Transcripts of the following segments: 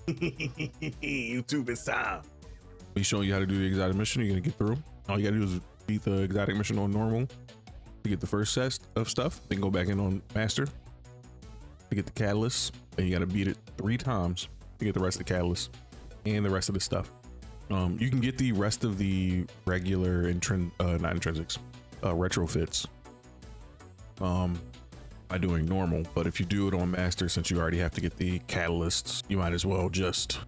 YouTube is time. He's showing you how to do the exotic mission. You're gonna get through. All you gotta do is beat the exotic mission on normal to get the first set of stuff. Then go back in on master to get the catalyst. And you gotta beat it 3 times to get the rest of the catalyst and the rest of the stuff. You can get the rest of the regular not intrinsics, retrofits by doing normal. But if you do it on master, since you already have to get the catalysts, you might as well just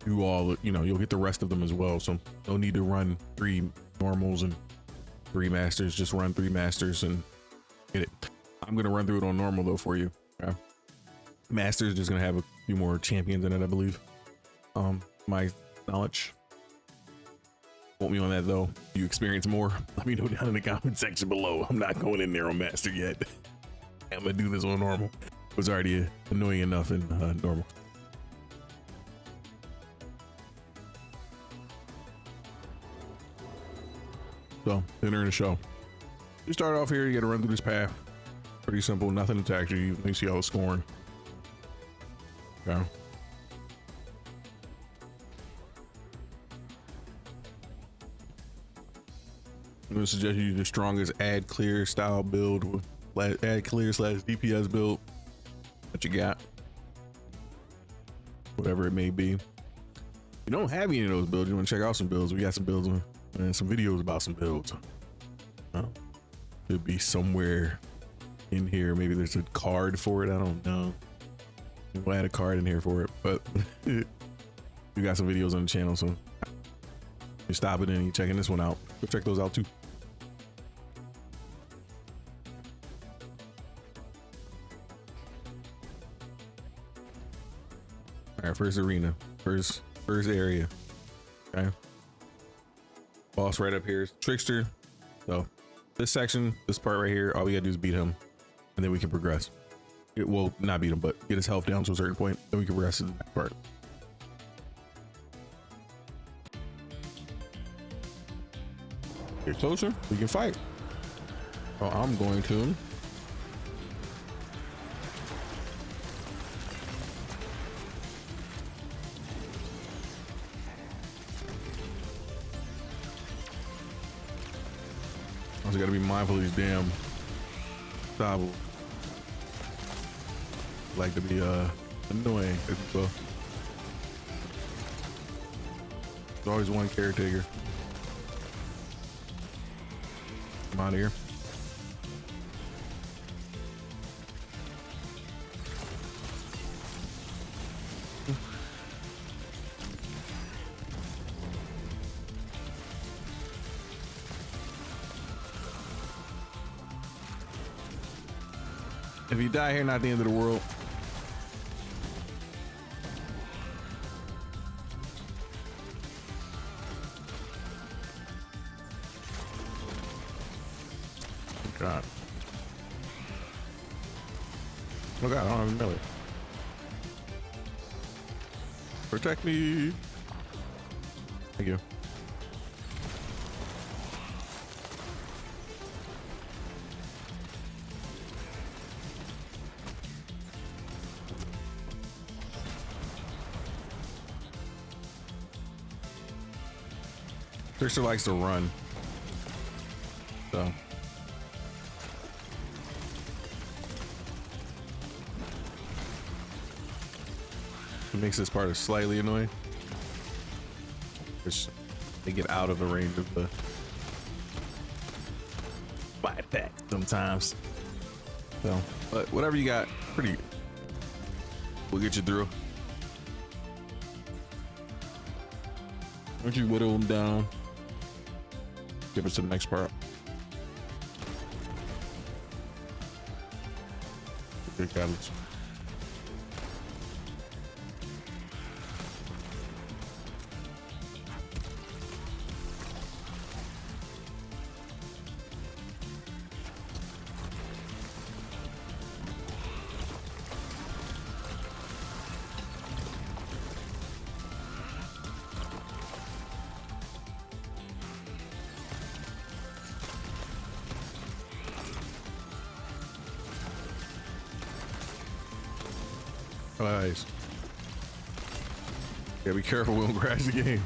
do all, you'll get the rest of them as well. So no need to run 3 normals and 3 masters. Just run 3 masters and get it. I'm gonna run through it on normal though for you. Okay. Master is just gonna have a few more champions in it, I believe. My knowledge. Quote me on that though. If you experience more, let me know down in the comment section below. I'm not going in there on master yet. I'm gonna do this on normal. It was already annoying enough in normal. So, entering the show. You start off here, you gotta run through this path. Pretty simple, nothing attacks you. You see all the scoring. Okay. I'm gonna suggest you do the strongest add clear style build with add clear / DPS build that you got. Whatever it may be. If you don't have any of those builds, you wanna check out some builds. We got some builds and some videos about some builds. Could be somewhere in here. Maybe there's a card for it. I don't know. We'll add a card in here for it, but we got some videos on the channel, so you stop it and you checking this one out. Go check those out too. All right, first arena, first area. Okay. Boss right up here is Trickster. So this section, this part right here, all we gotta do is beat him, and then we can progress. It will not beat him, but get his health down to a certain point, then we can progress to the next part. Get closer, we can fight. Oh, I'm going to. Also gotta be mindful of these damn stobbles. Like to be annoying as well. There's always one caretaker. Come out of here. If you die here, not the end of the world. God. Oh God, I don't have a melee. Protect me. Thank you. Trickster likes to run. So. It makes this part slightly annoying. Which they get out of the range of the buy attack sometimes. So, but whatever you got, we'll get you through. Once you whittle them down, give us to the next part. Good catalyst. Nice. Gotta be careful, we don't crash the game.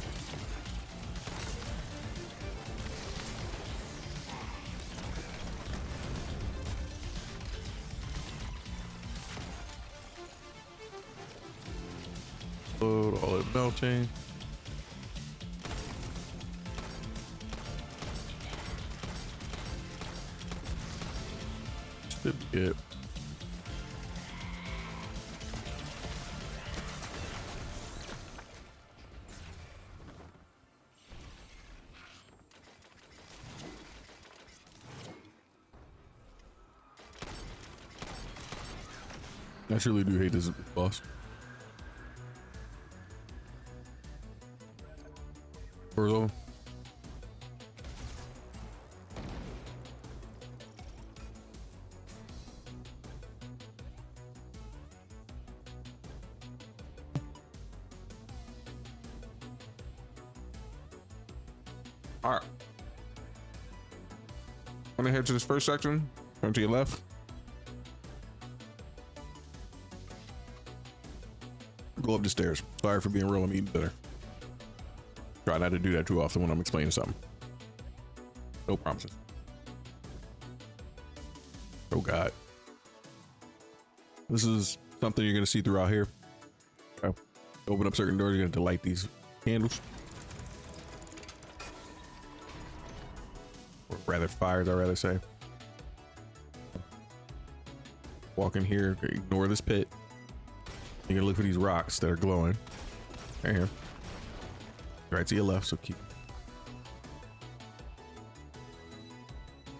Load all it melting. Should be it. I truly do hate this boss. All right. Want to head to this first section? Turn to your left. Go up the stairs. Sorry for being real. I'm eating dinner. Try not to do that too often when I'm explaining something. No promises. Oh God. This is something you're gonna see throughout here. Okay. Open up certain doors, you're gonna have to light these candles. Or rather fires, I'd rather say. Walk in here, ignore this pit. You're gonna look for these rocks that are glowing. Right here. Right to your left, so keep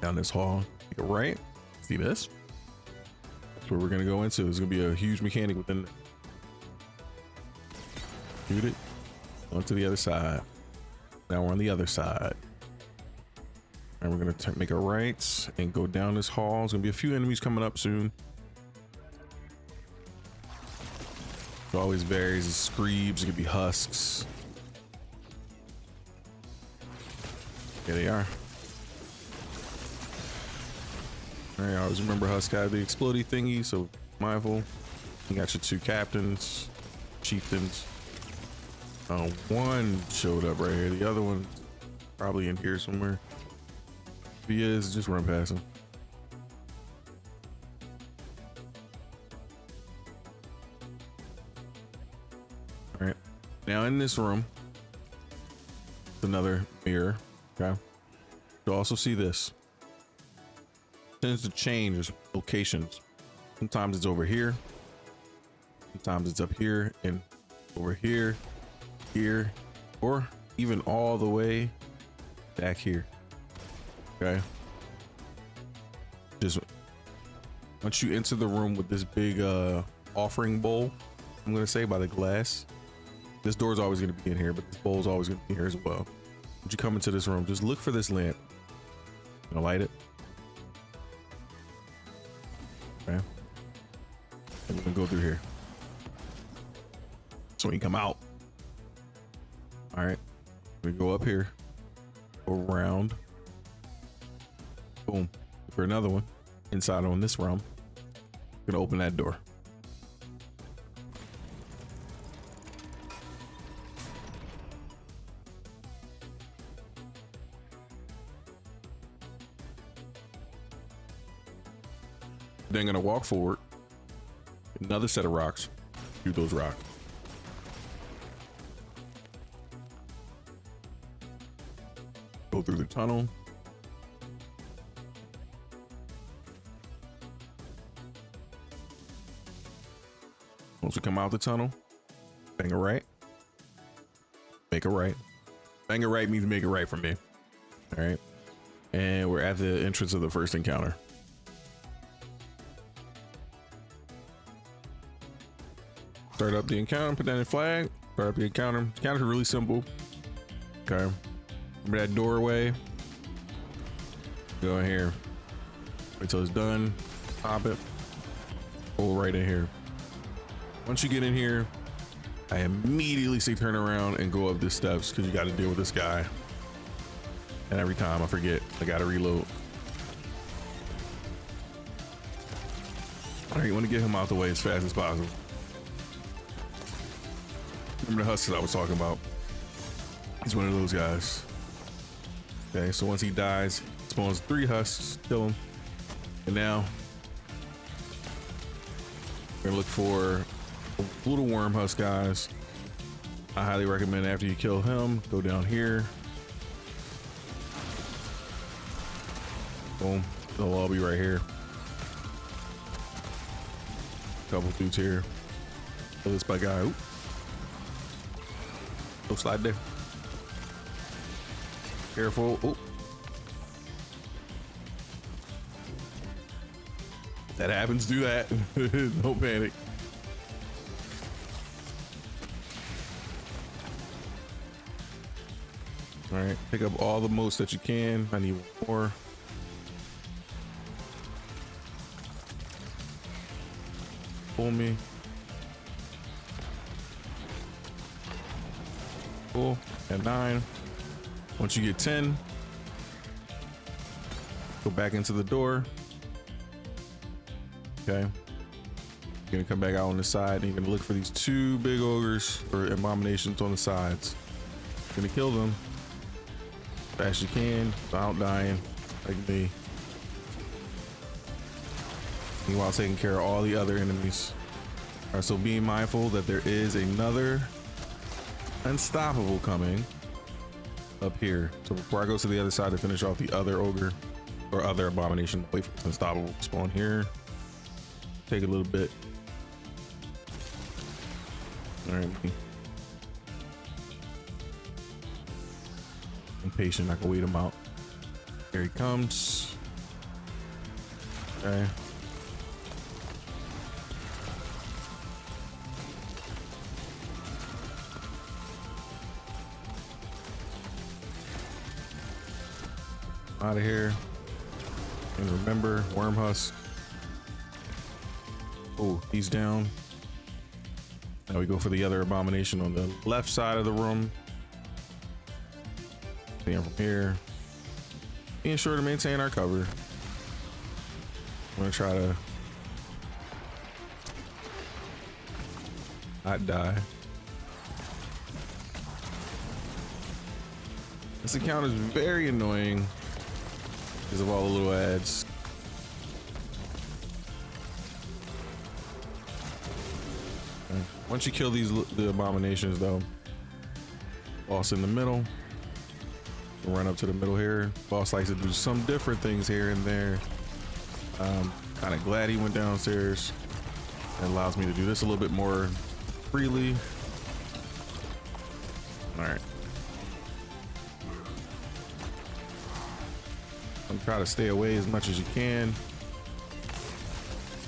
down this hall. Take a right. See this? That's where we're gonna go into. There's gonna be a huge mechanic within it. Shoot it. On to the other side. Now we're on the other side. And we're gonna make a right and go down this hall. There's gonna be a few enemies coming up soon. It always varies. It's screebs, it could be husks. Here they are. All right, always remember husks have the explodey thingy, so mindful. You got your two captains, chieftains. One showed up right here. The other one probably in here somewhere. If he is, just run past him. All right, now in this room, another mirror. Okay, you'll also see this. It tends to change locations. Sometimes it's over here. Sometimes it's up here and over here, here, or even all the way back here. Okay. Just once you enter the room with this big offering bowl, I'm gonna say by the glass. This door is always gonna be in here, but this bowl is always gonna be here as well. When you come into this room, just look for this lamp. I'm gonna light it. Okay. And we're gonna go through here. So when you come out, all right, we go up here, go around, boom, for another one inside on this realm. Gonna open that door. Then gonna walk forward, another set of rocks, shoot those rocks. Go through the tunnel. Once we come out the tunnel, bang a right, make a right. Bang a right means make a right for me. All right. And we're at the entrance of the first encounter. Start up the encounter, put that in flag, start up the encounter. Encounter's really simple. Okay. Remember that doorway? Go in here. Wait till it's done. Pop it. Pull right in here. Once you get in here, I immediately say turn around and go up the steps because you got to deal with this guy. And every time I forget, I got to reload. All right, you want to get him out the way as fast as possible. Remember the husks I was talking about? He's one of those guys. Okay, so once he dies, spawns 3 husks, kill him. And now we're gonna look for little worm husk guys. I highly recommend after you kill him, go down here. Boom, they'll all be right here. Couple dudes here. Kill this bad guy. Oop. Go slide there. Careful. Oop. That happens, do that. No panic. All right, pick up all the motes that you can. I need more. Pull me. Cool. At 9. Once you get 10, go back into the door. Okay. You're gonna come back out on the side and you're gonna look for these 2 big ogres or abominations on the sides. You're gonna kill them as fast as you can without dying, like me. Meanwhile, taking care of all the other enemies. All right, so being mindful that there is another unstoppable coming up here. So before I go to the other side to finish off the other ogre or other abomination, wait for this unstoppable to spawn here. Take a little bit. All right. I'm patient. I can wait him out. Here he comes. Okay. Out of here. And remember, worm husk. Oh, he's down. Now we go for the other abomination on the left side of the room. From here, being sure to maintain our cover. I'm gonna try to not die. This account is very annoying because of all the little ads. Once you kill the abominations though, boss in the middle, run up to the middle here. Boss likes to do some different things here and there. Kind of glad he went downstairs. It allows me to do this a little bit more freely. All right. I'm trying to stay away as much as you can,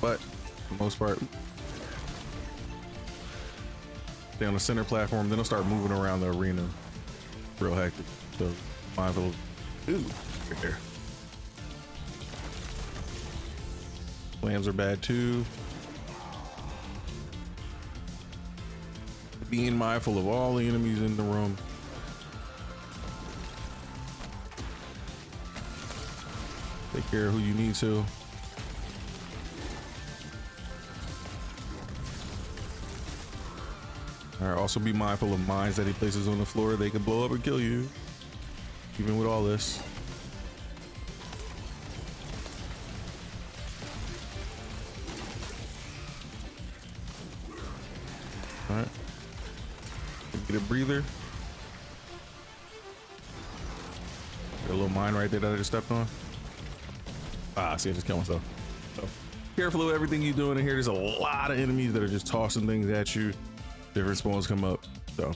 but for the most part, stay on the center platform. Then I'll start moving around the arena. Real hectic. So mindful. Ooh, right there. Lambs are bad too. Being mindful of all the enemies in the room. Take care of who you need to. All right, also be mindful of mines that he places on the floor. They can blow up and kill you, even with all this. All right, get a breather. Got a little mine right there that I just stepped on. Ah, see, I just killed myself. So careful of everything you're doing in here. There's a lot of enemies that are just tossing things at you. Different spawns come up, so.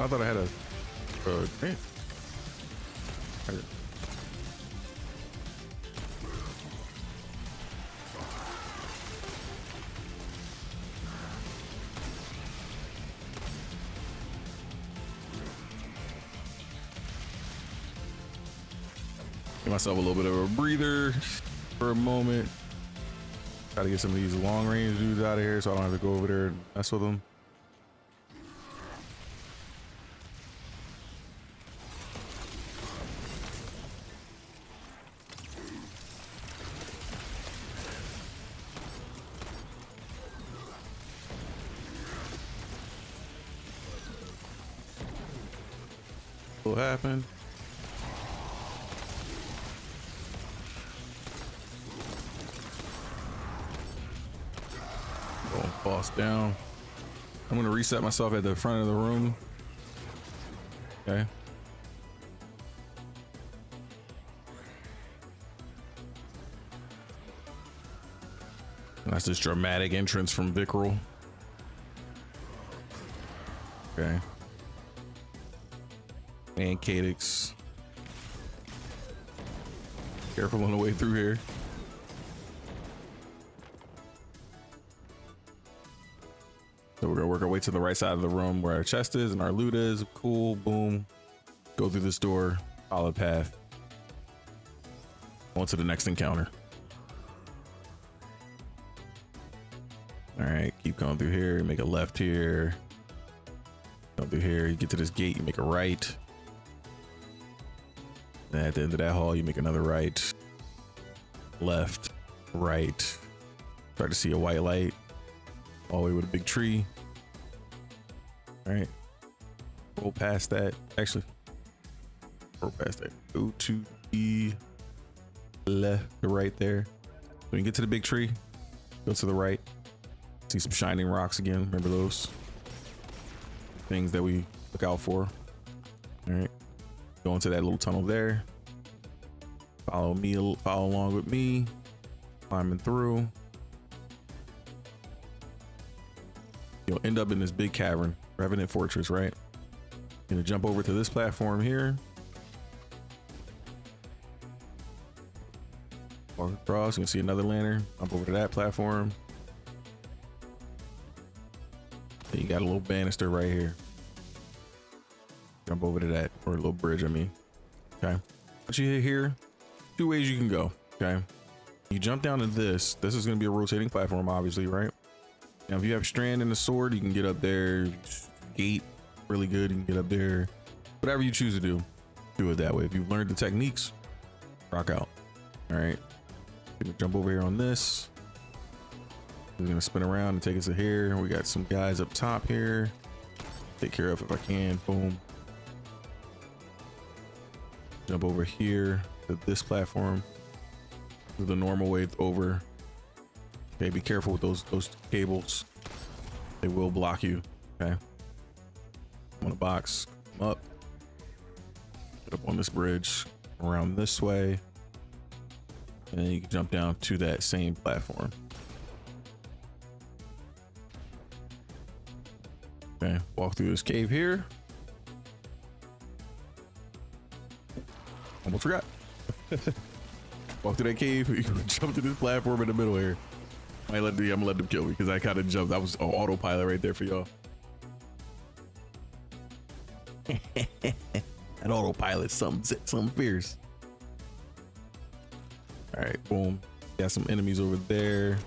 I thought I had a man. Give myself a little bit of a breather for a moment. Try to get some of these long range dudes out of here so I don't have to go over there and mess with them. What happened? Boss down. I'm gonna reset myself at the front of the room. Okay. That's this dramatic entrance from Vickrel. Okay. And Cadix. Careful on the way through here. So we're gonna work our way to the right side of the room where our chest is and our loot is. Cool, boom. Go through this door, follow the path. On to the next encounter. All right, keep going through here, make a left here. Go through here, you get to this gate, you make a right. And at the end of that hall, you make another right. Left, right. Start to see a white light. All the way with a big tree. All right, roll past that. Actually, roll past that. Go to the left, the right there. When you get to the big tree, go to the right. See some shining rocks again. Remember those things that we look out for. All right, go into that little tunnel there. Follow me. Follow along with me. Climbing through. You'll end up in this big cavern, Revenant Fortress, right? You're gonna jump over to this platform here. Walk across, you can see another lantern. Jump over to that platform. Then you got a little banister right here. Jump over to that, or a little bridge, I mean. Okay. Once you hit here, two ways you can go, okay? You jump down to this. This is gonna be a rotating platform, obviously, right? Now, if you have strand and a sword, you can get up there. Gate, really good. You can get up there. Whatever you choose to do it that way. If you've learned the techniques, rock out. All right. You can jump over here on this. We're gonna spin around and take us to here. We got some guys up top here. Take care of if I can. Boom. Jump over here to this platform. This is the normal way over. Okay, be careful with those cables. They will block you. Okay. I'm on a box. Come up. Get up on this bridge. Around this way. And then you can jump down to that same platform. Okay, walk through this cave here. Almost forgot. Walk through that cave. You can jump to this platform in the middle here. I'm gonna let them kill me because I kind of jumped. That was an autopilot right there for y'all. That autopilot, something fierce. All right, boom. Got some enemies over there.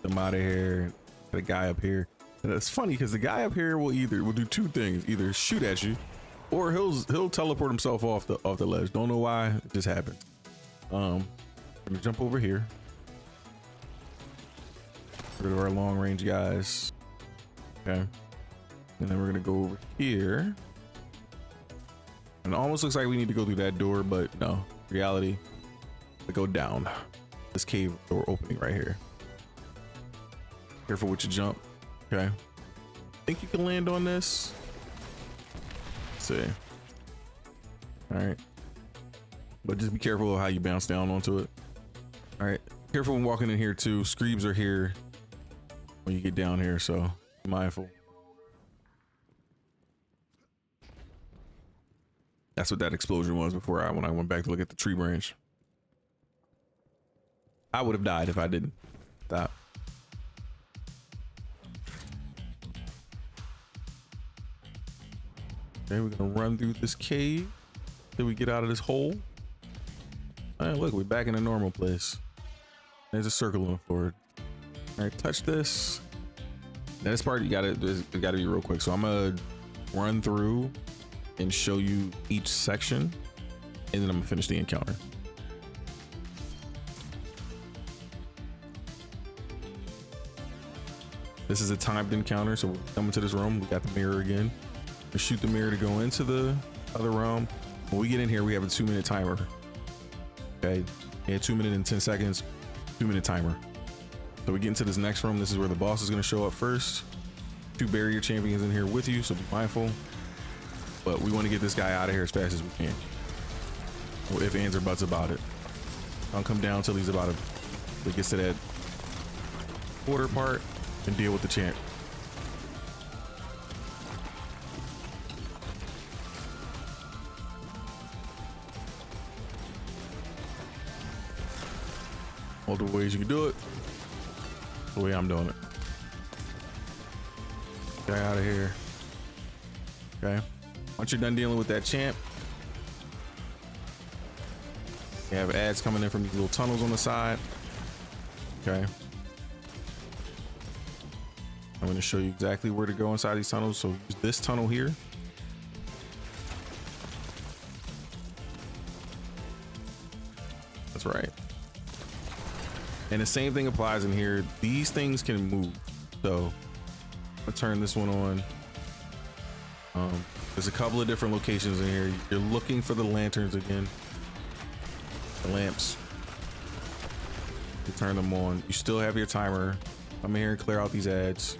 Them out of here. Got a guy up here. And it's funny because the guy up here will do two things: either shoot at you, or he'll teleport himself off the ledge. Don't know why, it just happened. I'm gonna jump over here. Rid of our long range guys. Okay. And then we're gonna go over here. And it almost looks like we need to go through that door, but no. Reality, we go down. This cave door opening right here. Careful with your jump. Okay. Think you can land on this? Let's see. All right. But just be careful of how you bounce down onto it. All right. Careful when walking in here too. Screebs are here when you get down here, so be mindful. That's what that explosion was before when I went back to look at the tree branch. I would have died if I didn't stop. Okay, we're gonna run through this cave till we get out of this hole. All right, look, we're back in a normal place. There's a circle on the floor. All right, touch this. Now this part, it gotta be real quick. So I'm gonna run through and show you each section, and then I'm gonna finish the encounter. This is a timed encounter, so we're coming to this room. We got the mirror again. We shoot the mirror to go into the other realm. When we get in here, we have a 2-minute timer. Okay, yeah, 2 minutes and 10 seconds, 2-minute timer. So we get into this next room. This is where the boss is gonna show up first. 2 barrier champions in here with you, so be mindful. But we want to get this guy out of here as fast as we can. No ifs, ands, or buts about it. Don't come down till he's about to get to that quarter part and deal with the champ. Multiple ways you can do it. The way I'm doing it. Get out of here. Okay. Once you're done dealing with that champ, you have ads coming in from these little tunnels on the side. Okay. I'm going to show you exactly where to go inside these tunnels. So use this tunnel here. That's right. And the same thing applies in here. These things can move. So I'll turn this one on. There's a couple of different locations in here. You're looking for the lanterns again. The lamps. You turn them on. You still have your timer. Come in here and clear out these ads.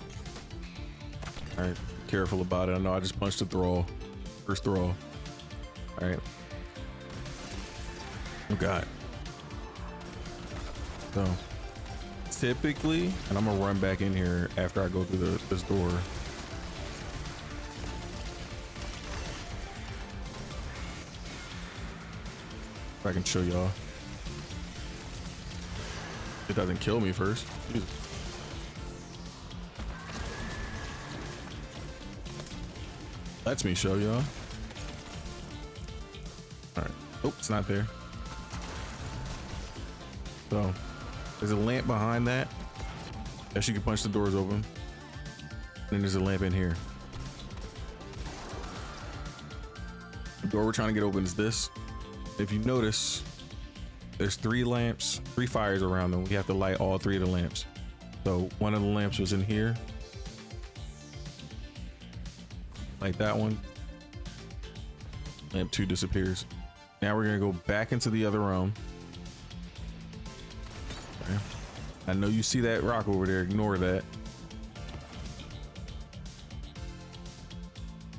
All right, be careful about it. I know I just punched the throw. First throw. All right. Oh God. So typically, and I'm gonna run back in here after I go through this door. If I can show y'all. It doesn't kill me first. Jesus. Lets me show y'all. All right. Oh, it's not there. So there's a lamp behind that. Yes, you can punch the doors open. And then there's a lamp in here. The door we're trying to get open is this. If you notice, there's 3 lamps, 3 fires around them. We have to light all 3 of the lamps. So one of the lamps was in here. Like that one. Lamp 2 disappears. Now we're gonna go back into the other room. Okay. I know you see that rock over there, ignore that.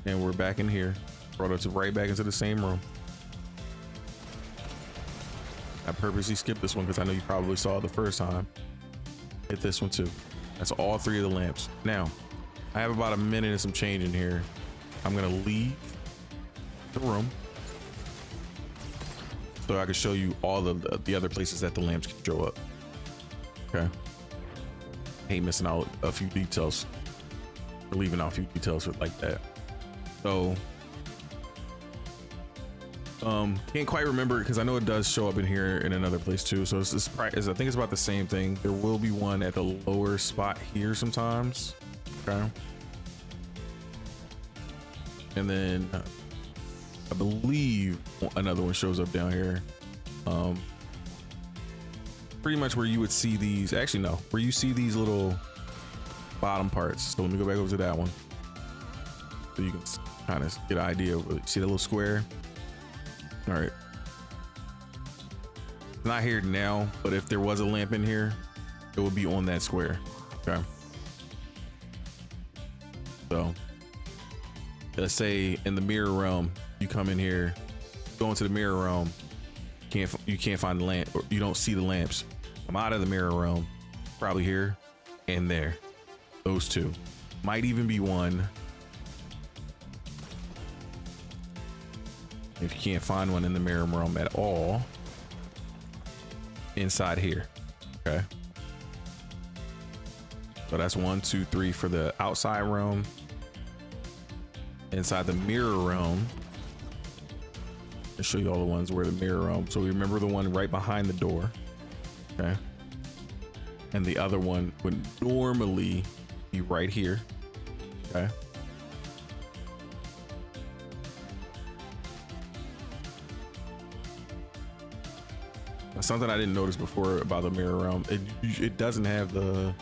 And we're back in here. Brought us right back into the same room. I purposely skipped this one because I know you probably saw it the first time. Hit this one too. That's all 3 of the lamps. Now, I have about a minute and some change in here. I'm gonna leave the room so I can show you all the other places that the lamps can show up. Okay. Hate missing out a few details, or leaving out a few details like that. So can't quite remember because I know it does show up in here in another place too. So it's I think it's about the same thing. There will be one at the lower spot here sometimes. Okay. And then I believe another one shows up down here. Pretty much where you would see these, actually no, where you see these little bottom parts. So let me go back over to that one. So you can kind of get an idea of it. See that little square? All right. It's not here now, but if there was a lamp in here, it would be on that square. Okay. So let's say in the mirror realm, you come in here, go into the mirror realm, you can't find the lamp, or you don't see the lamps. I'm out of the mirror realm, probably here and there. Those 2 might even be one If you can't find one in the mirror realm at all, inside here. Okay. So that's 1, 2, 3 for the outside realm. Inside the mirror realm, I'll show you all the ones where the mirror realm. So we remember the one right behind the door. Okay. And the other one would normally be right here. Okay. Something I didn't notice before about the mirror realm, it doesn't have the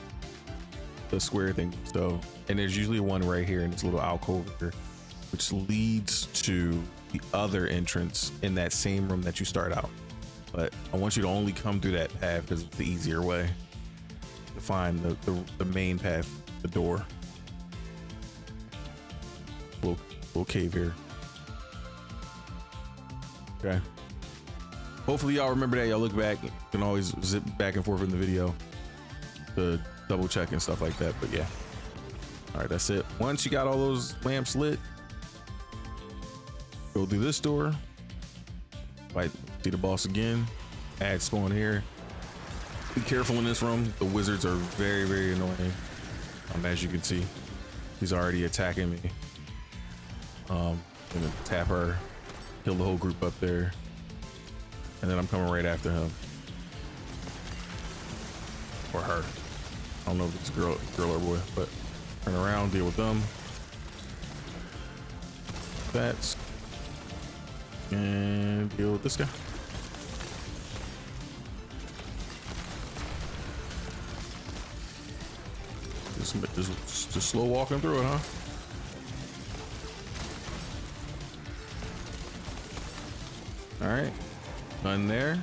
square thing. So, and there's usually one right here in this little alcove here, which leads to the other entrance in that same room that you start out. But I want you to only come through that path because it's the easier way to find the main path, the door. Little cave here. Okay. Hopefully y'all remember that. Y'all look back. You can always zip back and forth in the video to double check and stuff like that. But yeah. All right, that's it. Once you got all those lamps lit, go through this door. Fight, see the boss again. Add spawn here. Be careful in this room. The wizards are very, very annoying. As you can see, he's already attacking me. Gonna tap her, kill the whole group up there. And then I'm coming right after him. Or her. I don't know if it's a girl or boy, but turn around, deal with them. That's. And deal with this guy. Just slow walking through it, huh? All right. Done there.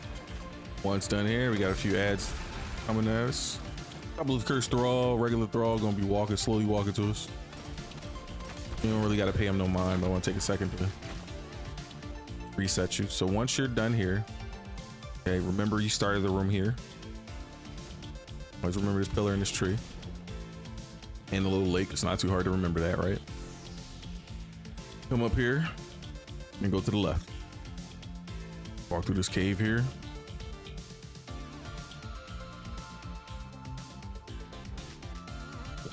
Once done here, we got a few ads coming at us. Couple of cursed thrall, regular thrall, gonna be slowly walking to us. You don't really gotta pay him no mind, but I wanna take a second to reset you. So once you're done here, okay, remember you started the room here. Always remember this pillar and this tree. And the little lake, it's not too hard to remember that, right? Come up here and go to the left. Walk through this cave here.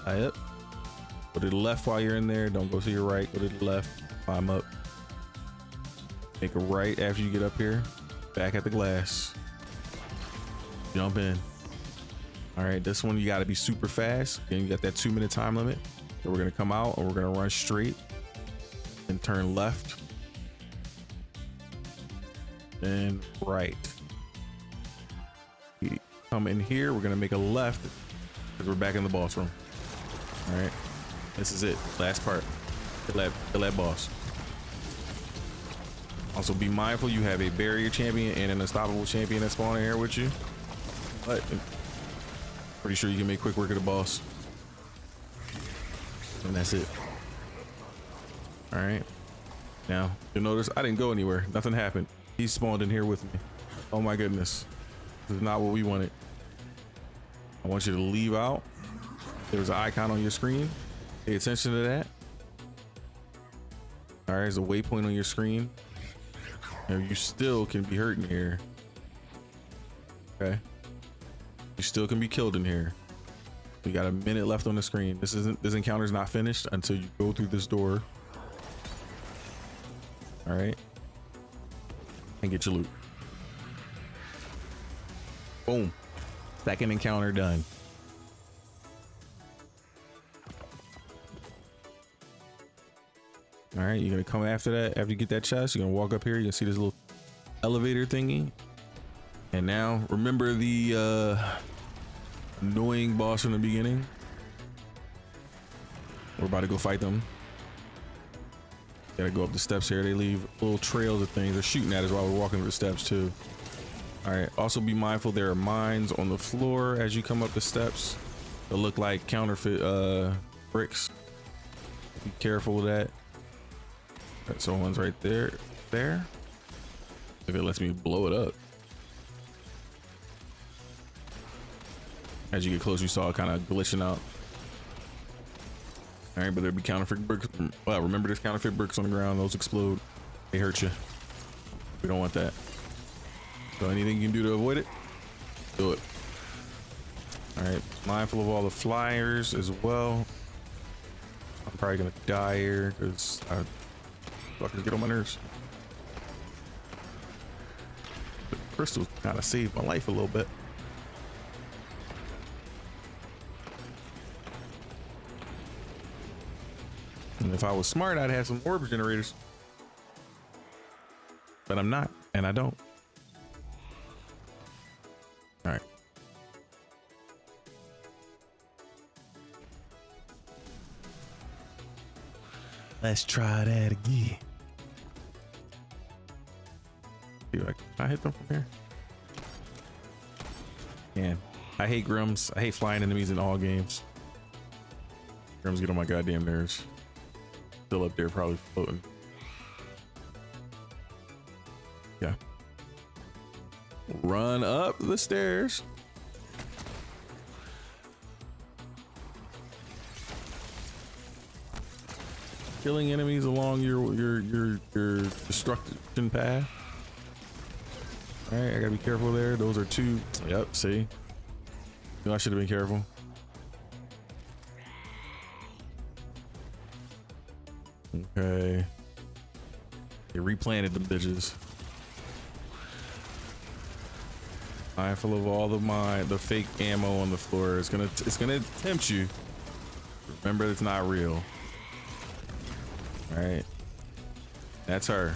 Yep. Go to the left while you're in there. Don't go to your right. Go to the left. Climb up. Make a right after you get up here. Back at the glass. Jump in. All right, this one you got to be super fast. Then you got that 2-minute time limit. So we're gonna come out and we're gonna run straight and turn left. And right. We come in here, we're gonna make a left because we're back in the boss room. All right, this is it, last part. Kill that boss. Also be mindful you have a barrier champion and an unstoppable champion that's spawning here with you, but pretty sure you can make quick work of the boss. And that's it. All right, now you'll notice I didn't go anywhere, nothing happened. He spawned in here with me. Oh my goodness. This is not what we wanted. I want you to leave out. There's an icon on your screen. Pay attention to that. All right, there's a waypoint on your screen. Now you still can be hurt in here. Okay. You still can be killed in here. We got a minute left on the screen. This encounter's not finished until you go through this door. All right. And get your loot. Boom. Second encounter done. All right, you're gonna come after that. After you get that chest, you're gonna walk up here. You can see this little elevator thingy. And now remember the annoying boss from the beginning. We're about to go fight them. Gotta go up the steps here. They leave little trails of things. They're shooting at us while we're walking through the steps too. All right, also be mindful there are mines on the floor as you come up the steps. They'll look like counterfeit bricks. Be careful with that. All right, so one's right there. If it lets me blow it up. As you get close, you saw it kind of glitching out. All right, but there'll be counterfeit bricks. Well, remember there's counterfeit bricks on the ground. Those explode. They hurt you. We don't want that. So anything you can do to avoid it, do it. All right, mindful of all the flyers as well. I'm probably gonna die here because fuckers get on my nerves. The crystals kind of saved my life a little bit. And if I was smart, I'd have some orb generators. But I'm not, and I don't. All right. Let's try that again. Dude, can I hit them from here? Man, I hate Grims. I hate flying enemies in all games. Grims get on my goddamn nerves. Still up there, probably floating. Yeah. Run up the stairs. Killing enemies along your destruction path. All right, I gotta be careful there. Those are two. Yep, see. I should have been careful. Okay. They replanted them bitches. Mindful of all the fake ammo on the floor. It's gonna tempt you. Remember, it's not real. All right. That's her.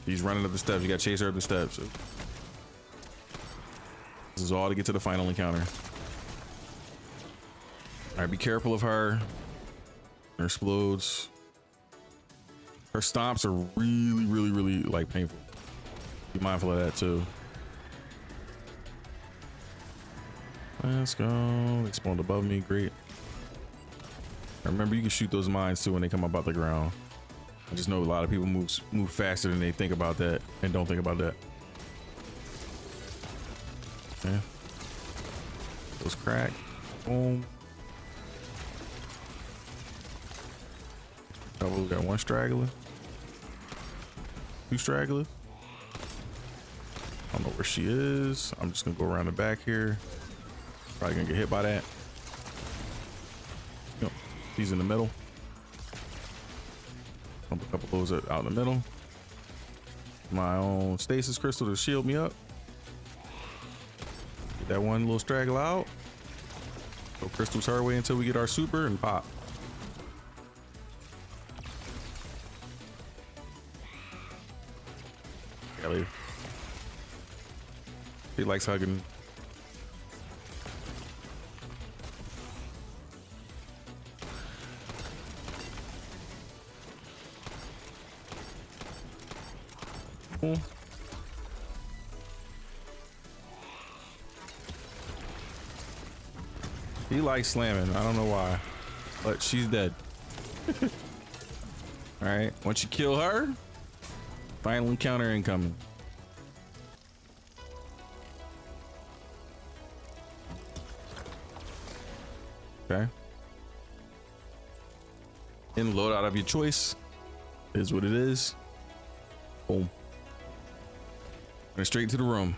He's running up the steps. You gotta chase her up the steps. This is all to get to the final encounter. All right, be careful of her. Her explodes. Her stomps are really like painful. Be mindful of that too. Let's go. They spawned above me. Great. Remember, you can shoot those mines too when they come up out the ground. I just know a lot of people move faster than they think about that and don't think about that. Yeah. Those crack. Boom. Oh, we got one straggler. Two stragglers. I don't know where she is. I'm just gonna go around the back here. Probably gonna get hit by that. Yep. He's in the middle. Pump a couple of those out in the middle. My own stasis crystal to shield me up. Get that one little straggler out. Go crystals her way until we get our super and pop. Kelly. He likes hugging. Cool. He likes slamming. I don't know why, but she's dead. All right. Once you kill her, final encounter incoming. Okay. In loadout of your choice is what it is. Boom. And straight to the room.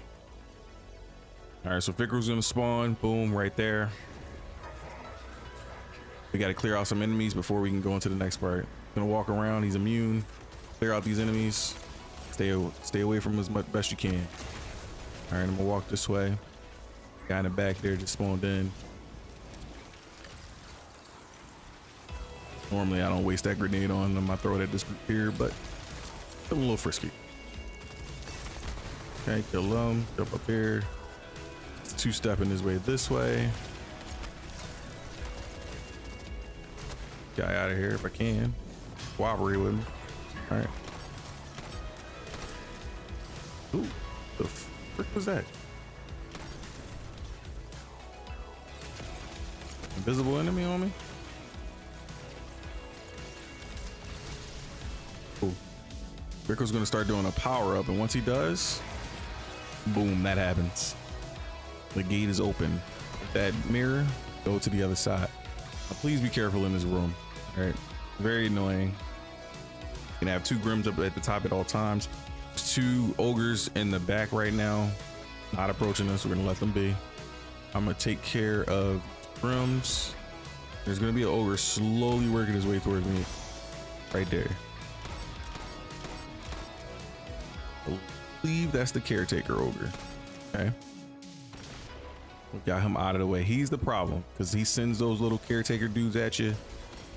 All right, so Vicker's gonna spawn. Boom, right there. We gotta clear out some enemies before we can go into the next part. Gonna walk around. He's immune. Clear out these enemies. Stay away from as much best you can. All right, I'm gonna walk this way. Guy in the back there just spawned in. Normally I don't waste that grenade on them. I throw it at this group here, but I'm a little frisky. Okay, kill them. Jump up here. It's two-stepping his way this way. Guy out of here if I can. Cooperate with me. All right. Ooh, the frick was that? Invisible enemy on me? Cool. Rico's gonna start doing a power up, and once he does, boom, that happens. The gate is open. That mirror, go to the other side. Now, please be careful in this room. All right, very annoying. You can have 2 Grims up at the top at all times. There's 2 ogres in the back right now, not approaching us. We're gonna let them be. I'm gonna take care of Grims. There's gonna be an ogre slowly working his way towards me, right there. I believe that's the caretaker ogre. Okay. We got him out of the way. He's the problem because he sends those little caretaker dudes at you.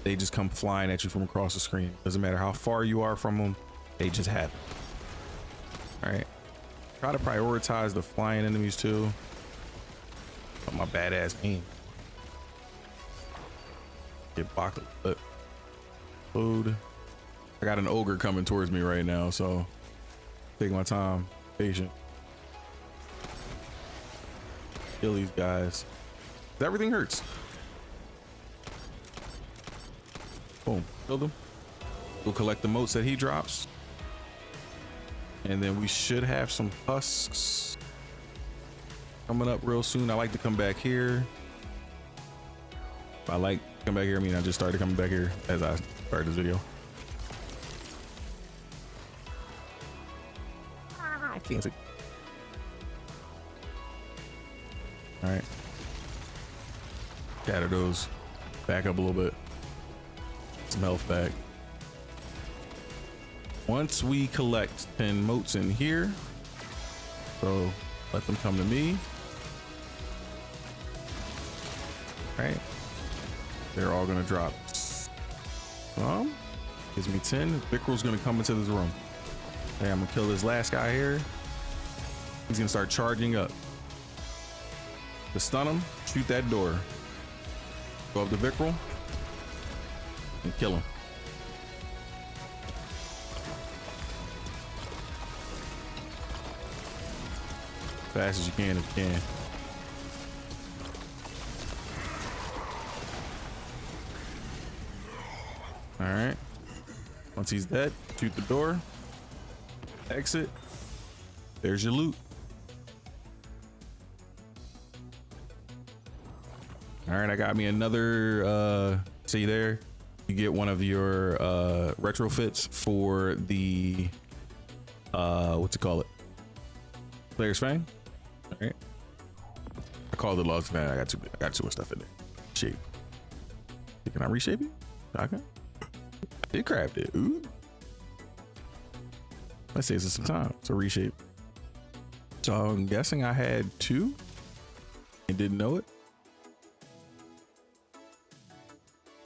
They just come flying at you from across the screen. Doesn't matter how far you are from them, they just happen. All right. Try to prioritize the flying enemies too. Oh, my badass aim. Get buckled. Food. I got an ogre coming towards me right now, so take my time. Patient. Kill these guys. Everything hurts. Boom. Killed him. We'll collect the motes that he drops. And then we should have some husks coming up real soon. I like to come back here. If I like to come back here, I mean, I just started coming back here as I started this video. I can't see. All right. Scatter those. Back up a little bit. Some health back. Once we collect 10 motes in here, so let them come to me. All right. They're all gonna drop. Gives me 10. Vickrel's gonna come into this room. Okay, I'm gonna kill this last guy here. He's gonna start charging up. To stun him, shoot that door. Go up to Vickrel and kill him. Fast as you can if you can. All right. Once he's dead, shoot the door. Exit. There's your loot. All right, I got me another, see there, you get one of your retrofits for the, what's it call it? Player's Fang. All right. I called it Lost Fang. I got too much stuff in there. Shape. Can I reshape it? Okay. I did craft it. Ooh. That saves us some time to reshape. So I'm guessing I had 2 and didn't know it.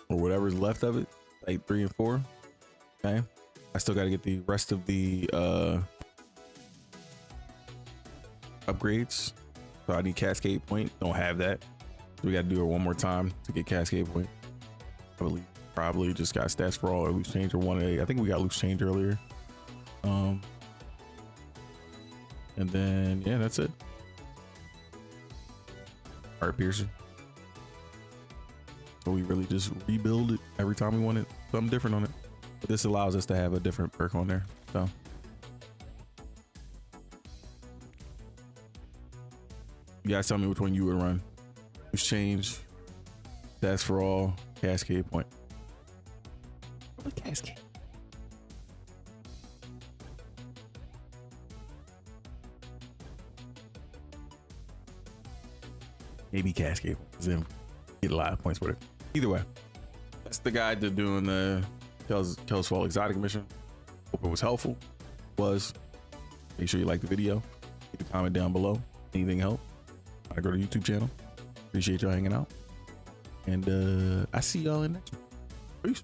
Or whatever's left of it, like 3 and 4. Okay. I still got to get the rest of the upgrades. So I need Cascade Point. Don't have that. So we got to do it one more time to get Cascade Point. I believe probably just got stats for all or loose change or 1A. I think we got loose change earlier. And then yeah, that's it. Art Piercer. So we really just rebuild it every time we wanted something different on it. But this allows us to have a different perk on there. So you guys tell me which one you would run. Loose change, that's for all, Cascade Point. What Cascade? Maybe Cascade, because then get a lot of points with it. Either way, that's the guide to doing the Kell's Fall exotic mission. Hope it was helpful. Make sure you like the video. Leave a comment down below. Anything help? I go to YouTube channel. Appreciate y'all hanging out. And I see y'all in next one. Peace.